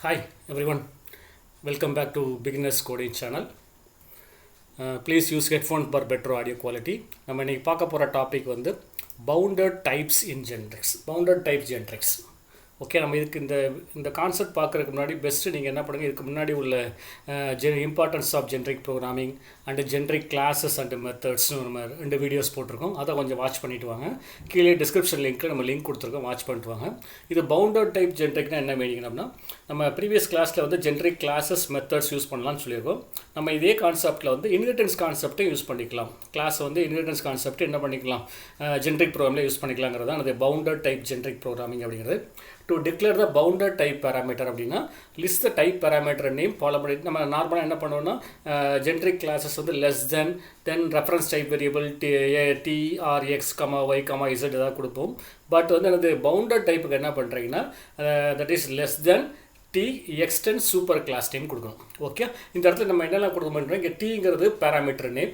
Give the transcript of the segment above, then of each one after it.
Hi everyone, welcome back to Beginners Coding channel. Please use headphones for better audio quality. நம்ம இன்னைக்கு பார்க்க போகிற topic வந்து bounded types இன் generics. Bounded type generics. Okay, நம்ம இதுக்கு இந்த கான்செப்ட் பார்க்குறதுக்கு முன்னாடி பெஸ்ட்டு நீங்கள் என்ன பண்ணுங்கள், இதுக்கு முன்னாடி உள்ள importance of generic programming and generic classes and மெத்தட்ஸ்னு நம்ம 2 வீடியோஸ் போட்டிருக்கோம். அதை கொஞ்சம் வாட்ச் பண்ணிவிட்டு வாங்க. கீழே டிஸ்கிரிப்ஷன் லிங்க்கில் நம்ம லிங்க் கொடுத்துருக்கோம், வாட்ச் பண்ணிட்டு வாங்க. இது பவுண்டட் டைப் ஜென்ரிக்னா என்ன மீனிங் அப்படின்னா, நம்ம ப்ரீவியஸ் கிளாஸில் வந்து ஜென்ரிக் கிளாஸஸ் மெத்தட்ஸ் யூஸ் பண்ணலாம்னு சொல்லியிருக்கோம். நம்ம இதே கான்செப்ட்டில் வந்து இன்ஹெரிட்டன்ஸ் கான்செப்ட்டை யூஸ் பண்ணிக்கலாம். கிளாஸ் வந்து இன்ஹெரிட்டன்ஸ் கான்செப்ட் என்ன பண்ணிக்கலாம், ஜென்ரிக் ப்ரோக்ராமில் யூஸ் பண்ணிக்கலாங்கிறது தான் அது பவுண்டட் டைப் ஜென்ரிக் ப்ரோக்ராமிங் அப்படிங்கிறது. To declare the bounded type parameter அப்படின்னா list the type parameter name follow பண்ணி நம்ம நார்மலாக என்ன பண்ணுவோம்னா ஜென்ரிக் கிளாஸஸ் வந்து less than then reference type variable t or x, y, z ஏதாவது கொடுப்போம். பட் வந்து எனது பவுண்டட் டைப்புக்கு என்ன பண்ணுறீங்கன்னா that is less than t extend super class name கொடுக்கணும். ஓகே, இந்த இடத்துல நம்ம என்னெல்லாம் கொடுக்க பண்ணுறோம், இங்கே tங்கிறது parameter name,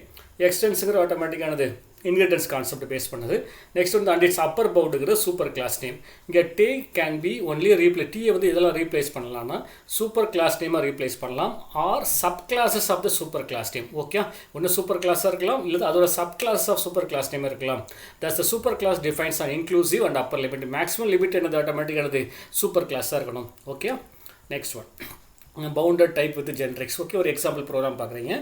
எக்ஸ்டென்ஸுங்கிற ஆட்டோமேட்டிக்கானது இன்ஹெரிட்டன்ஸ் கான்செப்ட் பேஸ் பண்ணுது. நெக்ஸ்ட் வந்து அண்ட் இட்ஸ் அப்பர் பவுண்டுங்கிற சூப்பர் கிளாஸ் நேம். இங்கே டே கேன் பி ஒன்லி டீயை வந்து இதெல்லாம் ரீப்ளேஸ் பண்ணலாம்னா சூப்பர் கிளாஸ் நேமாக ரீப்ளேஸ் பண்ணலாம், or sub classes of the super class name. Okay, ஒன்று சூப்பர் கிளாஸாக இருக்கலாம், இல்லை அதோட sub class of super class name இருக்கலாம். That's the super class defines an inclusive and upper limit. Maximum limit என்னது ஆட்டோமேட்டிக்கானது சூப்பர் கிளாஸாக இருக்கணும். Okay, next one bounded type with generics. Okay, ஒரு எக்ஸாம்பிள் ப்ரோக்ராம் பார்க்குறீங்க.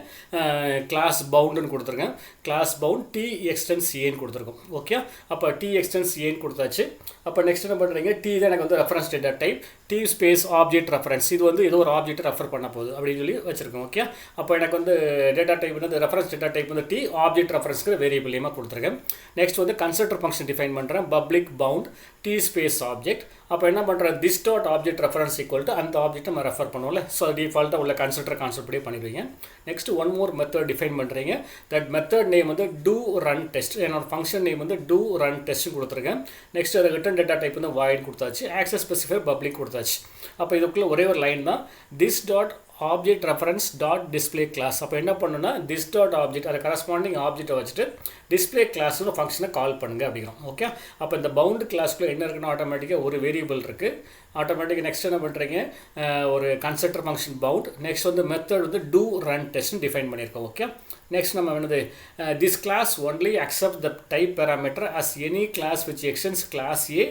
கிளாஸ் பவுண்டுன்னு கொடுத்துருக்கேன். கிளாஸ் பவுண்ட் டி எக்ஸ்டென்ஸ் ஏன்னு கொடுத்துருக்கோம். ஓகே, அப்போ டி எக்ஸ்டென்ஸ் ஏன்னு கொடுத்தாச்சு. அப்போ நெக்ஸ்ட் என்ன பண்ணுறீங்க, டி தான் எனக்கு வந்து reference data type, T space object reference. இது வந்து ஏதோ ஒரு ஆப்ஜெக்ட் ரெஃபர் பண்ண போகுது அப்படின்னு சொல்லி வச்சுருக்கோம். ஓகே, அப்போ எனக்கு வந்து டேட்டா டைப் வந்து ரெஃபரன்ஸ் டேட்டா டைப் வந்து டி ஆப்ஜெக்ட் ரெஃபரன்ஸ்க்கு வேரியபிள் நேமாக கொடுத்துருக்கேன். நெக்ஸ்ட் வந்து கன்சிடர் ஃபங்க்ஷன் டிஃபைன் பண்ணுறேன், public bound T space object. அப்போ என்ன பண்ணுறேன், this dot object reference equal to அந்த ஆப்ஜெக்ட் நம்ம ரெஃபர் பண்ணுவோம்ல, ஸோ டிஃபால்ட்டாக உள்ள கன்சிடர் கான்செப்டே பண்ணிடுவீங்க. Next one more method define பண்ணுறீங்க. தட் மெத்தட் நேம் வந்து டூ ரன் டெஸ்ட். என்னோட ஃபங்க்ஷன் நேம் வந்து டூ ரன் டெஸ்ட் கொடுத்துருக்கேன். நெக்ஸ்ட் அதை ரிட்டன் டேட்டா டைப் வந்து வாய்ட் கொடுத்தாச்சு, ஆக்சஸ் ஸ்பெசிஃபை பப்ளிக் கொடுத்தாச்சு. அப்போ இதுக்குள்ளே ஒரே ஒரு லைன் தான், this dot object reference dot display class. அப்போ என்ன பண்ணுன்னா திஸ் டாட் ஆப்ஜெக்ட் அதை கரஸ்பாண்டிங் ஆப்ஜெக்ட்டை வச்சுட்டு டிஸ்பிளே கிளாஸ்னு ஃபங்க்ஷனை கால் பண்ணுங்க அப்படிங்கிறோம். ஓகே, அப்போ இந்த பவுண்டு கிளாஸ்க்குள்ளே என்ன இருக்குன்னா ஆட்டோமேட்டிக்காக ஒரு வேரியபிள் இருக்குது. ஆட்டோமேட்டிக்காக நெக்ஸ்ட் என்ன பண்ணுறீங்க, ஒரு கன்சிடர் ஃபங்க்ஷன் பவுண்ட். நெக்ஸ்ட் வந்து மெத்தட் வந்து டூ ரன் டெஸ்ட்னு டிஃபைன் பண்ணியிருக்கோம். ஓகே, நெக்ஸ்ட் நம்ம என்னது, this class only accept the type parameter as any class which extends class A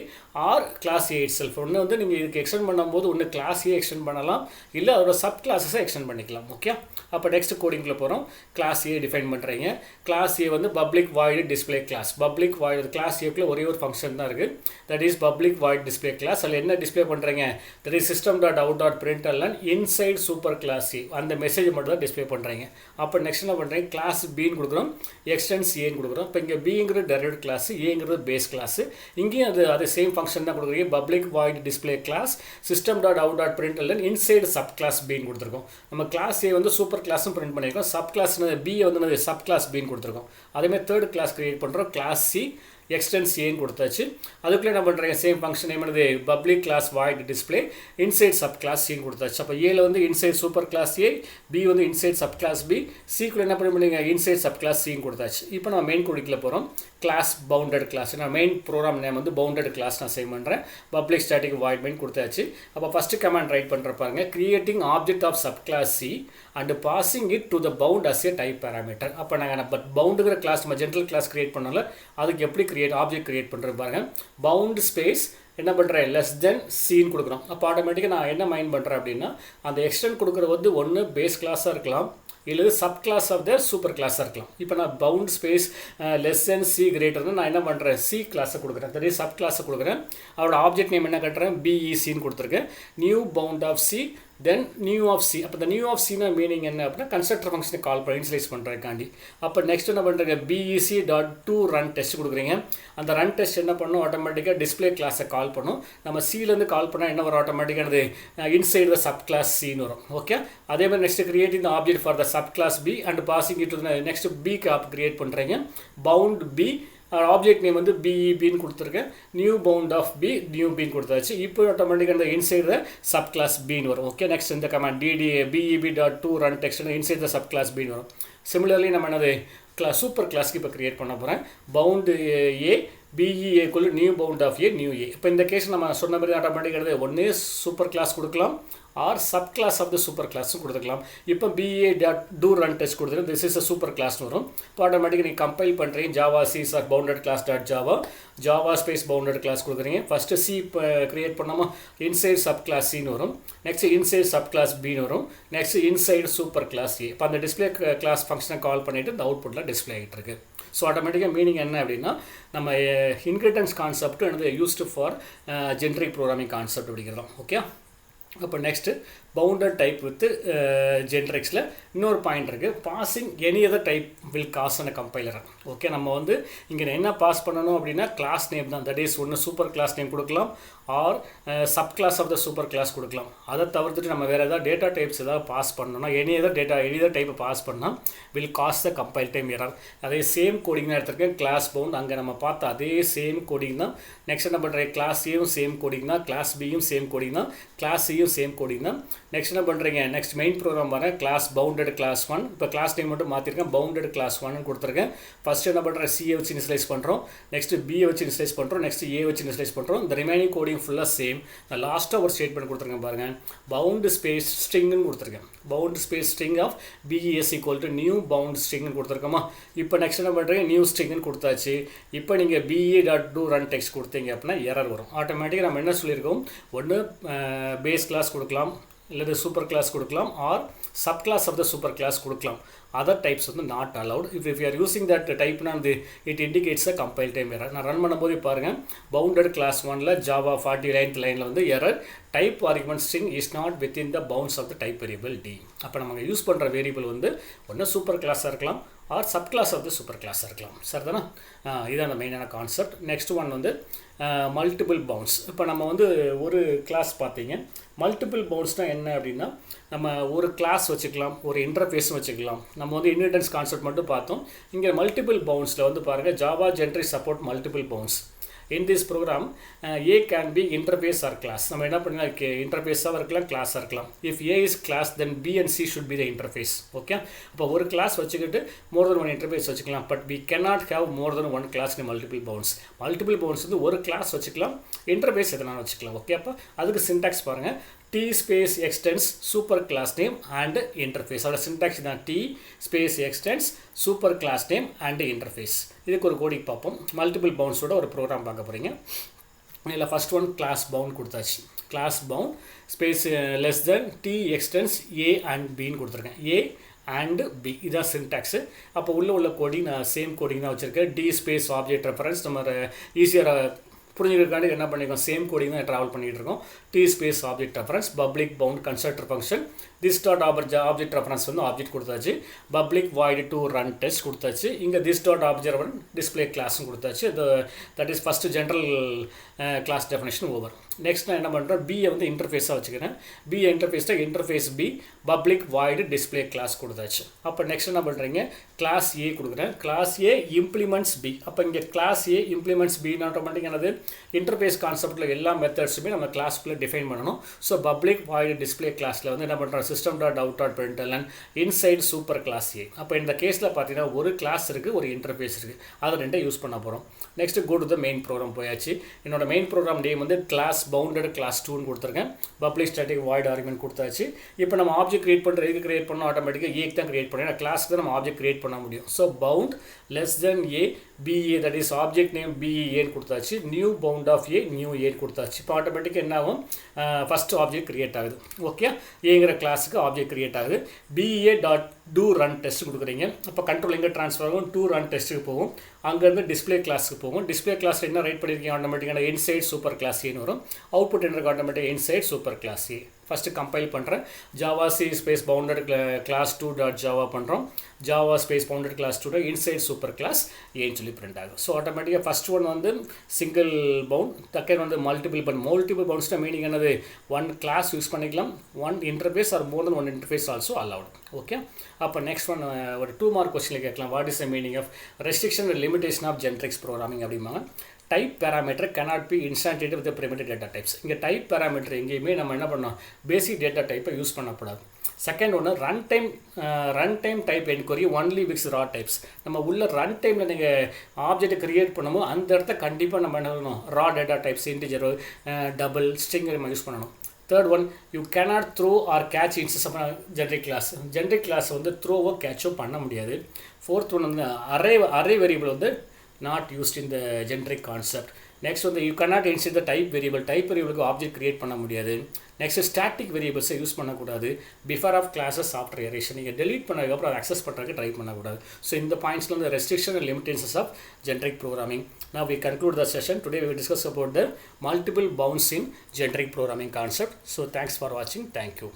or class A itself. ஒன்று வந்து நீங்கள் இதுக்கு எக்ஸ்டெண்ட் பண்ணும்போது ஒன்று கிளாஸ் ஏ எக்ஸ்டெண்ட் பண்ணலாம், இல்லை அதோட சப் கிளாஸஸை எக்ஸ்டெண்ட் பண்ணிக்கலாம். ஓகே, அப்போ நெக்ஸ்ட் கோடிங்கில் போகிறோம். கிளாஸ் ஏ டிஃபைன் பண்ணுறீங்க. கிளாஸ் ஏ வந்து public void display class. Public void class ஏக்குள்ள ஒரே ஒரு ஃபங்க்ஷன் தான் இருக்குது, that is public void display class. அதில் என்ன டிஸ்பிளே பண்ணுறீங்க, that is system dot out dot பிரிண்டெல்லாம் இன்சைட் சூப்பர் கிளாஸ் ஏ, அந்த மெசேஜ் மட்டும் தான் டிஸ்பிளே பண்ணுறீங்க. அப்போ நெக்ஸ்ட் என்ன பண்ணுறீங்க, கிளாஸ் பின்னு கொடுக்குறோம், எக்ஸ்டென்ஸ் ஏன்னு கொடுக்குறோம். இப்போ இங்கே பிங்கிறது டெரிவேட்டிவ் கிளாஸ், ஏங்கிறது பேஸ் கிளாஸ். இங்கேயும் அது சேம் ஃபங்க்ஷன் தான் கொடுக்குறீங்க, public void display class system dot out dot பிரிண்டெல்லாம் இன்சைடு சப் கிளாஸ் பின்னு கொடுத்துருக்கோம். நம்ம கிளாஸ் ஏ வந்து சூப்பர் கிளாஸும் பிரிண்ட் பண்ணியிருக்கோம், சப் கிளாஸ் பி வந்து சப் கிளாஸ் பின்னு கொடுத்துருக்கோம். அதேமாதிரி தேர்ட் கிளாஸ் கிரியேட் பண்ணுறோம், கிளாஸ் சி எக்ஸ்டென்ஸ் ஏன்னு கொடுத்தாச்சு. அதுக்குள்ளே என்ன பண்ணுறீங்க, சேம் ஃபங்க்ஷன் என்னது, public class void display inside sub class சின்னு கொடுத்தாச்சு. அப்போ ஏல வந்து இன்சைட் சூப்பர் கிளாஸ் ஏ, பி வந்து இன்சைட் சப் கிளாஸ் பி, சிக்குள்ளே என்ன பண்ணுறீங்க, இன்சைட் சப் கிளாஸ் சின்னு கொடுத்தாச்சு. இப்போ நம்ம மெயின் கோடிக்குள்ள போகிறோம். கிளாஸ் பவுண்டட் கிளாஸ், நான் மெயின் ப்ரோக்ராம் நேம் வந்து பவுண்டட் கிளாஸ் நான் சேவ் பண்ணுறேன். பப்ளிக் ஸ்டாட்டிக் வாய்ட் மெயின் கொடுத்தாச்சு. அப்போ ஃபஸ்ட்டு கமாண்ட் ரைட் பண்ணுற பாருங்க, creating object of subclass C and passing it to the bound as a type parameter. அப்போ நாங்கள் பவுண்டுங்கிற கிளாஸ் நம்ம ஜென்ரல் கிளாஸ் கிரியேட் பண்ணால அதுக்கு எப்படி ஆப்ஜெக்ட் கிரியேட் பண்ணுறது பாருங்கள். பவுண்ட் ஸ்பேஸ் என்ன பண்ணுறேன், லெஸ் தென் சீன் கொடுக்குறோம். அப்போ ஆட்டோமேட்டிக்காக நான் என்ன மைண்ட் பண்ணுறேன் அப்படின்னா, அந்த எக்ஸ்டெண்ட் கொடுக்குறது வந்து ஒன்று பேஸ் கிளாஸாக இருக்கலாம், இல்லை sub class of the super கிளாஸாக இருக்கலாம். இப்போ நான் bound space less than C கிரேட்டர்னு நான் என்ன பண்ணுறேன், சி கிளாஸை கொடுக்குறேன், தட் இஸ் சப் கிளாஸை கொடுக்குறேன். அவரோட ஆப்ஜெக்ட் நேம் என்ன கட்டுறேன், பிஇசின்னு கொடுத்துருக்கேன். New bound of C then new of C. அப்போ இந்த நியூ ஆஃப் சினா மீனிங் என்ன அப்படின்னா, கன்ஸ்ட்ரக்டர் ஃபங்க்ஷனை கால் பண்ணி இனிஷியலைஸ் பண்ணுறதுக்காண்டி. அப்போ நெக்ஸ்ட் என்ன பண்ணுறீங்க, BEC dot do run test கொடுக்குறீங்க. அந்த ரன் டெஸ்ட் என்ன பண்ணும், ஆட்டோமேட்டிக்காக டிஸ்பிளே கிளாஸை கால் பண்ணும். நம்ம சிலேருந்து கால் பண்ணால் என்ன வரும், ஆட்டோமேட்டிக்கானது இன்சைட் த சப் கிளாஸ் சின்னு வரும். ஓகே, அதே மாதிரி next creating the object for the sub class B and passing it to next பிக்கு கிரியேட் பண்ணுறீங்க. பவுண்ட் பி ஆப்ஜெக்ட் நேம் வந்து பிஇபின்னு கொடுத்துருக்கேன், new bound of B new பின்னு கொடுத்தாச்சு. இப்போ ஆட்டோமேட்டிக்காக அந்த இன்சைட் த சப் கிளாஸ் பின்னு வரும். ஓகே, நெக்ஸ்ட் இந்த command BEB dot do run text inside the sub class பின்னு வரும். சிமிலர்லி நம்ம என்னது சூப்பர் கிளாஸ்க்கு இப்போ கிரியேட் பண்ண போகிறேன். Bound A BE equal to new bound of A new A. இப்போ இந்த கேஸ் நம்ம சொன்ன மாதிரி ஆட்டோமேட்டிக்காக ஒன்றே சூப்பர் கிளாஸ் கொடுக்கலாம் or sub clause of the super கிளாஸும் கொடுத்துக்கலாம். இப்போ BA dot do run test கொடுத்துருங்க, திஸ் இஸ் அ சூப்பர் கிளாஸ்னு வரும். இப்போ ஆட்டோமேட்டிக்காக நீங்கள் கம்பைல் பண்ணுறீங்க Java C sir bounded class dot Java space bounded class கொடுக்குறீங்க. ஃபஸ்ட்டு சி இப்போ க்ரியேட் பண்ணாமல் இன்சைட் சப் கிளாஸ் சின்னு வரும், நெக்ஸ்ட் இன்சைட் சப் கிளாஸ் பின்னு வரும், next inside super class A. இப்போ அந்த டிஸ்பிளே கிளாஸ் ஃபங்க்ஷனை கால் பண்ணிவிட்டு இந்த அவுட்புட்டில் டிஸ்பிளே ஆகிட்டு இருக்கு. ஸோ ஆட்டோமேட்டிக்காக மீனிங் என்ன அப்படின்னா நம்ம இன்ஹெரிட்டன்ஸ் கான்செப்ட் வந்து used for generic programming concept அப்படிங்கிறோம். ஓகே, அப்போ நெக்ஸ்ட்டு பவுண்டட் டைப் வித் ஜென்ரிக்ஸில் இன்னொரு பாயிண்ட் இருக்குது, passing any other type will cause and compiler. Okay, நம்ம வந்து இங்கே என்ன பாஸ் பண்ணணும் அப்படின்னா கிளாஸ் நேம் தான், தட் இஸ் ஒன்று சூப்பர் கிளாஸ் நேம் கொடுக்கலாம் or sub clause of the super class கொடுக்கலாம். அதை தவிர்த்துட்டு நம்ம வேறு ஏதாவது டேட்டா டைப்ஸ் ஏதாவது பாஸ் பண்ணணும்னா எனி அதர் டைப்பை பாஸ் பண்ணால் will cause the compile time error. அதே சேம் கோடிங் தான் எடுத்திருக்கேன், கிளாஸ் பவுண்ட் அங்கே நம்ம பார்த்த அதே சேம் கோடிங் தான். நெக்ஸ்ட் என்ன பண்ணுறேன், கிளாஸ் ஏவும் சேம் கோடிங் தான், கிளாஸ் பியும் சேம் கோடிங் தான், கிளாஸ் சியும் சேம் கோடிங் தான். நெக்ஸ்ட் என்ன பண்ணுறீங்க, நெக்ஸ்ட் மெயின் ப்ரோக்ராம் வரேன், கிளாஸ் பவுண்டட் கிளாஸ் 1. இப்போ கிளாஸ் நேம் மட்டும் மாற்றிருக்கேன், பவுண்டட் கிளாஸ் 1 கொடுத்துருக்கேன். ஃபஸ்ட்டு என்ன பண்ணுறேன், சியை வச்சு இனிஷியலைஸ் பண்ணுறோம், நெக்ஸ்ட் பியை வச்சு இனிஷியலைஸ் பண்ணுறோம், நெக்ஸ்ட் ஏ வச்சு இனிஷியலைஸ் பண்ணுறோம். இந்த ரிமைனிங் கோடிங் ஃபுல்லாக சேம். நான் லாஸ்ட்டாக ஒரு ஸ்டேட்மெண்ட் கொடுத்துருக்கேன் பாருங்கள், பவுண்ட் ஸ்பேஸ் ஸ்ட்ரிங்னு கொடுத்துருக்கேன், bound space string of BES equal to new bound ஸ்ட்ரிங்னு கொடுத்துருக்கோமா. இப்போ நெக்ஸ்ட் என்ன பண்ணுறீங்க, நியூ ஸ்ட்ரிங்னு கொடுத்தாச்சு. இப்போ நீங்கள் BE dot do run text கொடுத்தீங்க அப்படின்னா எரர் வரும். ஆட்டோமேட்டிக்காக நம்ம என்ன சொல்லியிருக்கோம், ஒன்று பேஸ் கிளாஸ் கொடுக்கலாம், இல்லை சூப்பர் கிளாஸ் கொடுக்கலாம் or sub clause of the super class கொடுக்கலாம். அதர் டைப்ஸ் வந்து not allowed. If you are using that டைப்னா வந்து it indicates a compile time error. நான் ரன் பண்ணும்போது பாருங்கள், பவுண்டட் கிளாஸ் 1ல் ஜாவா 49th லைனில் வந்து error, type argument string is not within the bounds of the type variable T. அப்போ நம்ம யூஸ் பண்ணுற வேரியபிள் வந்து ஒன்று சூப்பர் கிளாஸாக இருக்கலாம் or sub clause of the super கிளாஸாக இருக்கலாம். சரி தானே, இதான் மெயினான கான்செப்ட். நெக்ஸ்ட் ஒன் வந்து மல்டிபிள் பவுண்ட்ஸ். இப்போ நம்ம வந்து ஒரு கிளாஸ் பார்த்தீங்க, மல்டிபிள் பவுண்ட்ஸ்னால் என்ன அப்படின்னா நம்ம ஒரு கிளாஸ் வச்சுக்கலாம், ஒரு இன்டர்ஃபேஸும் வச்சுக்கலாம். நம்ம வந்து இன்ஹெரிட்டன்ஸ் கான்செப்ட் மட்டும் பார்த்தோம். இங்கே மல்டிபிள் பவுண்ட்ஸில் வந்து பாருங்கள், Java generic support multiple pounds. In this program, A can be interface or class. நம்ம என்ன பண்ணலாம், இன்டர்ஃபேஸாக இருக்கலாம், கிளாஸாக இருக்கலாம். If A is class, then B and C should be the interface. Okay, அப்போ ஒரு கிளாஸ் வச்சுக்கிட்டு more than one interface வச்சுக்கலாம். But we cannot have more than one class in multiple bounds. Multiple bounds வந்து ஒரு class வச்சுக்கலாம், interface எதனால வச்சுக்கலாம். Okay, அப்போ அதுக்கு சின்டாக்ஸ் பாருங்கள், T space extends super class name and interface. அதோட சின்டாக்ஸ் தான் T space extends super class name and interface. இதுக்கு ஒரு கோடிங் பார்ப்போம். மல்டிபிள் பவுண்ட்ஸோட ஒரு ப்ரோக்ராம் பார்க்க போகிறீங்க. இதில் ஃபஸ்ட் ஒன் கிளாஸ் பவுண்ட் கொடுத்தாச்சு, class bound space less then T extends A and Bன்னு கொடுத்துருக்கேன், A and B இதான் சின்டாக்ஸு. அப்போ உள்ள கோடிங் நான் சேம் கோடிங் தான் வச்சுருக்கேன். D space object reference நம்ம ஈஸியாக புரிஞ்சுக்கிறதுக்காண்டி என்ன பண்ணியிருக்கோம், சேம் கோடிங் தான் ட்ராவல் பண்ணிகிட்டு இருக்கோம். T space object reference public bound constructor function this dot object reference வந்து ஆப்ஜெக்ட் கொடுத்தாச்சு, public void do run test கொடுத்தாச்சு. இங்கே திஸ் டாட் ஆப்ஜெக்ட் டிஸ்பிளே கிளாஸும் கொடுத்தாச்சு. That is first general class definition over. Next நான் என்ன பண்ணுறேன், பியை வந்து இன்டர்ஃபேஸாக வச்சுக்கிறேன். பிஏ இன்டர்ஃபேஸாக interface B public void display class கொடுத்தாச்சு. அப்போ நெக்ஸ்ட் என்ன பண்ணுறீங்க, கிளாஸ் ஏ கொடுக்குறேன், கிளாஸ் ஏ இம்ப்ளிமெண்ட்ஸ் பி. அப்போ இங்கே கிளாஸ் ஏ இம்ப்ளிமெண்ட்ஸ் பின்னு ஆட்டோமேட்டிக் என்னது, இன்டர்ஃபேஸ் கான்செப்ட்டில் எல்லா மெத்தட்ஸுமே நம்ம கிளாஸ்க்குள்ளே டிஃபைன் பண்ணணும். ஸோ பப்ளிக் வாய்டு டிஸ்பிளே கிளாஸில் வந்து என்ன பண்ணுறோம், system dot out dot println inside super class A. அப்போ இந்த கேஸில் பார்த்தீங்கன்னா ஒரு கிளாஸ் இருக்குது, ஒரு இன்டர்ஃபேஸ் இருக்குது, அதை ரெண்டே யூஸ் பண்ண போகிறோம். Next go to the main program போயாச்சு. என்னோட மெயின் ப்ரோக்ராம் நேம் வந்து கிளாஸ் பவுண்டட் கிளாஸ் 2ன்னு கொடுத்துருக்கேன், பப்ளிக் ஸ்டாட்டிக் வாய்ட் ஆர்குமெண்ட் கொடுத்தாச்சு. இப்போ நம்ம ஆப்ஜெக்ட் கிரியேட் பண்ணுற எதுக்கு கிரியேட் பண்ணோம், ஆட்டோமேட்டிக்காக ஏக்கு தான் கிரியேட் பண்ணேன், கிளாஸ்க்கு தான் நம்ம ஆப்ஜெக்ட் கிரியேட் பண்ண முடியும். So bound less than A BA, that is object name BEAன்னு கொடுத்தாச்சு, new bound of A new ஏன்னு கொடுத்தாச்சு. இப்போ ஆட்டோமேட்டிக்காக என்ன ஆகும், ஃபஸ்ட்டு ஆப்ஜெக்ட் கிரியேட் ஆகுது. ஓகே, ஏங்கிற கிளாஸுக்கு ஆப்ஜெக்ட் கிரியேட் ஆகுது. BA dot do run test கொடுக்குறீங்க. அப்போ கண்ட்ரோல் எங்கே ட்ரான்ஸ்ஃபர் ஆகும், டூ ரன் டெஸ்ட்டுக்கு போகும், அங்கேருந்து டிஸ்பிளே கிளாஸுக்கு போகும். டிஸ்பிளே கிளாஸ் என்ன ரைட் பண்ணியிருக்கீங்க, ஆட்டோமேட்டிக்கான இன்சைட் சூப்பர் கிளாஸ் ஏன்னு வரும். அவுட்புட் என்ன automatic inside super class A. First compile பண்ணுறேன், Java C space bounded class 2 dot Java பண்ணுறோம், Java space bounded class 2 inside super class ஏன்னு சொல்லி பிரிண்ட் ஆகும். ஸோ ஆட்டோமேட்டிக்காக ஃபஸ்ட் ஒன் வந்து சிங்கிள் பவுண்ட், செகண்ட் வந்து மல்டிபிள் பவுண்ட். மல்டிபிள் பவுண்ட்ஸ்னால் meaning என்னது, ஒன் கிளாஸ் யூஸ் பண்ணிக்கலாம், one interface or more than one interface also allowed. Okay, அப்போ நெக்ஸ்ட் ஒன் ஒரு 2 மார்க் கொஸ்டினில் கேட்கலாம், what is the meaning of restriction and limitation of generics programming அப்படிம்பாங்க. Type parameter cannot be instantiated with the primitive data types. இங்கே type parameter எங்கேயுமே நம்ம என்ன பண்ணோம், பேசிக் டேட்டா டைப்பை யூஸ் பண்ணக்கூடாது. செகண்ட் ஒன்று run time type enquiry only with raw types. நம்ம உள்ள ரன் டைமில் நீங்கள் ஆப்ஜெக்டை க்ரியேட் பண்ணுமோ அந்த இடத்த கண்டிப்பாக நம்ம என்ன பண்ணணும், raw data types, integer, double, string நம்ம யூஸ் பண்ணணும். Third one, you cannot throw or catch instance of generic class. Generic class வந்து த்ரோவோ கேட்சோ பண்ண முடியாது. ஃபோர்த் ஒன் வந்து அரே வேரியபிள் வந்து not used in the generic concept. Next வந்து you cannot insert the type வேரியபிளுக்கு ஆப்ஜெக்ட் கிரியேட் பண்ண முடியாது. நெக்ஸ்ட் ஸ்டாட்டிக் வேரியபிள்ஸை யூஸ் பண்ணக்கூடாது. Before of classes after erasure, நீங்கள் டெலீட் பண்ணதுக்கப்புறம் அதை அக்சஸ் பண்ணுறதுக்கு ட்ரை பண்ணக்கூடாது. ஸோ இந்த பாயிண்ட்ஸில் வந்து restriction and limitations of generic programming. Now we conclude the session. Today we will discuss about the multiple bounds in generic programming concept. So thanks for watching. Thank you.